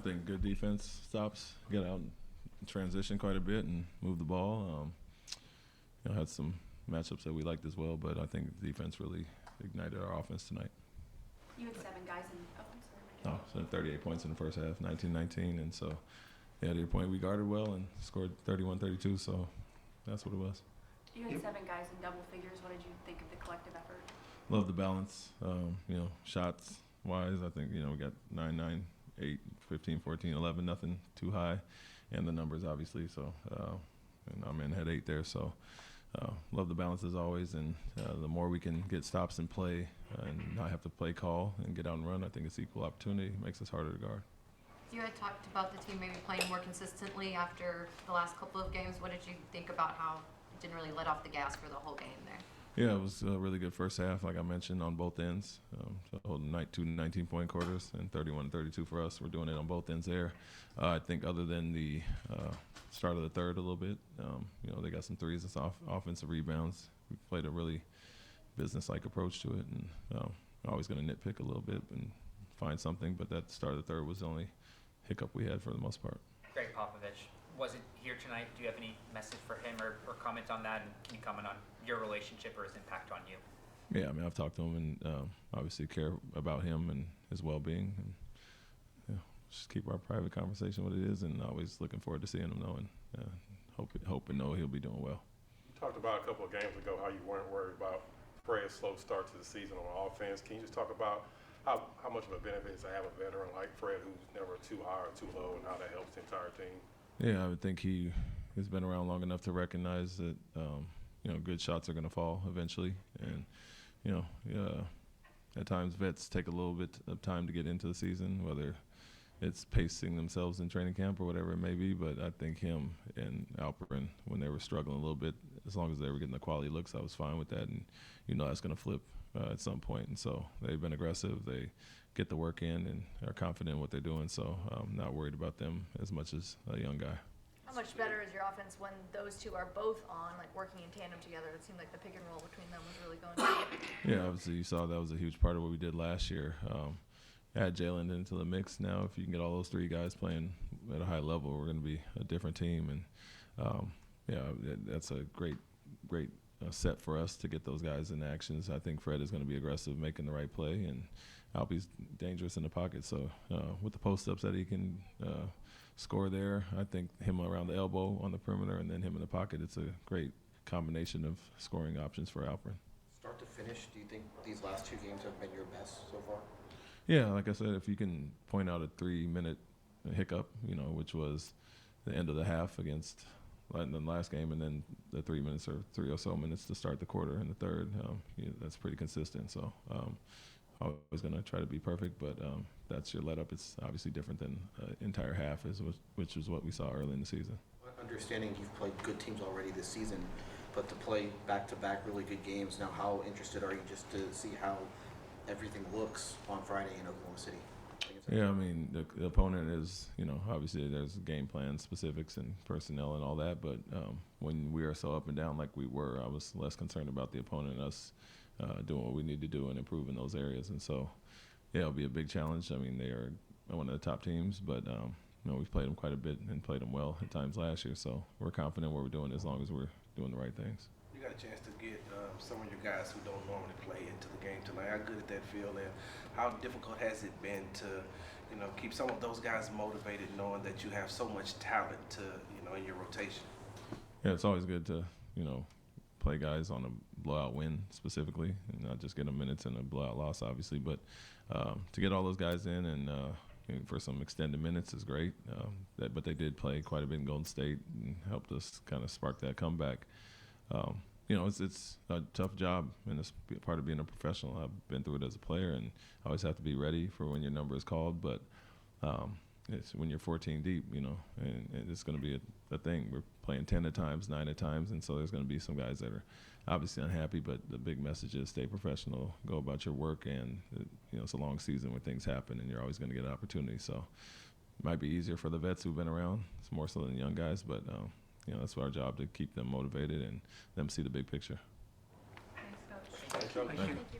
think good defense stops, get out and transition quite a bit and move the ball. Had some matchups that we liked as well, but I think the defense really ignited our offense tonight. You had 7 guys in. Oh, sorry. So 38 points in the first half, 19-19, and so to your point, we guarded well and scored 31-32. So that's what it was. You had 7 guys in double figures. What did you think of the collective effort? Love the balance. Shots wise, I think we got 9, 9, 8, 15, 14, 11, nothing too high, and the numbers obviously. So and our men had 8 there. So. Love the balance as always, and the more we can get stops and play and not have to play call and get out and run, I think it's equal opportunity. It makes us harder to guard. You had talked about the team maybe playing more consistently after the last couple of games. What did you think about how it didn't really let off the gas for the whole game there? Yeah, it was a really good first half, like I mentioned, on both ends. So holding 2 19-point quarters and 31-32 for us. We're doing it on both ends there. I think other than the start of the third a little bit, they got some threes. It's offensive rebounds. We played a really business-like approach to it, and always going to nitpick a little bit and find something. But that start of the third was the only hiccup we had for the most part. Greg Popovich wasn't here tonight. Do you have any message for him or comment on that? And can you comment on your relationship or his impact on you? Yeah, I've talked to him and obviously care about him and his well-being. And just keep our private conversation what it is, and always looking forward to seeing him knowing. Hope and know he'll be doing well. You talked about a couple of games ago how you weren't worried about Fred's slow start to the season on offense. Can you just talk about how much of a benefit is to have a veteran like Fred who's never too high or too low, and how that helps the entire team? Yeah, I would think he has been around long enough to recognize that good shots are going to fall eventually, and at times vets take a little bit of time to get into the season, whether it's pacing themselves in training camp or whatever it may be. But I think him and Alperen, when they were struggling a little bit, as long as they were getting the quality looks, I was fine with that, and that's going to flip at some point. And so they've been aggressive. They get the work in and are confident in what they're doing. So I'm not worried about them as much as a young guy. How much better is your offense when those two are both on, like working in tandem together? It seemed like the pick and roll between them was really going good. Yeah, obviously you saw that was a huge part of what we did last year. Add Jalen into the mix now. If you can get all those 3 guys playing at a high level, we're going to be a different team. And that's a great set for us to get those guys in actions. I think Fred is going to be aggressive, making the right play, and Alpe's dangerous in the pocket. So with the post-ups that he can score there, I think him around the elbow on the perimeter and then him in the pocket, it's a great combination of scoring options for Alperen. Start to finish, do you think these last 2 games have been your best so far? Yeah, like I said, if you can point out a 3-minute hiccup, which was the end of the half against the last game, and then the 3 minutes or 3 or so minutes to start the quarter in the third, that's pretty consistent. So I'm always going to try to be perfect, but that's your let up. It's obviously different than entire half, which is what we saw early in the season. Understanding you've played good teams already this season, but to play back-to-back really good games, now how interested are you just to see how everything looks on Friday in Oklahoma City? Yeah, I mean, the opponent is, obviously there's game plan specifics and personnel and all that, but when we are so up and down like we were, I was less concerned about the opponent and us doing what we need to do and improve in those areas. And so, yeah, it'll be a big challenge. I mean, they are one of the top teams, but, we've played them quite a bit and played them well at times last year, so we're confident what we're doing as long as we're doing the right things. You got a chance to get some of your guys who don't normally play into the game tonight. How good did that feel, and how difficult has it been to, keep some of those guys motivated, knowing that you have so much talent to, in your rotation? Yeah, it's always good to, play guys on a blowout win specifically, and not just get them minutes in a blowout loss, obviously. But to get all those guys in and for some extended minutes is great. But they did play quite a bit in Golden State and helped us kind of spark that comeback. It's a tough job, and it's part of being a professional. I've been through it as a player, and I always have to be ready for when your number is called. But it's when you're 14 deep, and it's going to be a thing. We're playing 10 at times, 9 at times, and so there's going to be some guys that are obviously unhappy. But the big message is stay professional, go about your work, and it's a long season where things happen, and you're always going to get an opportunity. So it might be easier for the vets who've been around. It's more so than young guys, but that's our job to keep them motivated and them see the big picture. Thanks, Coach. Thank you. Thank you.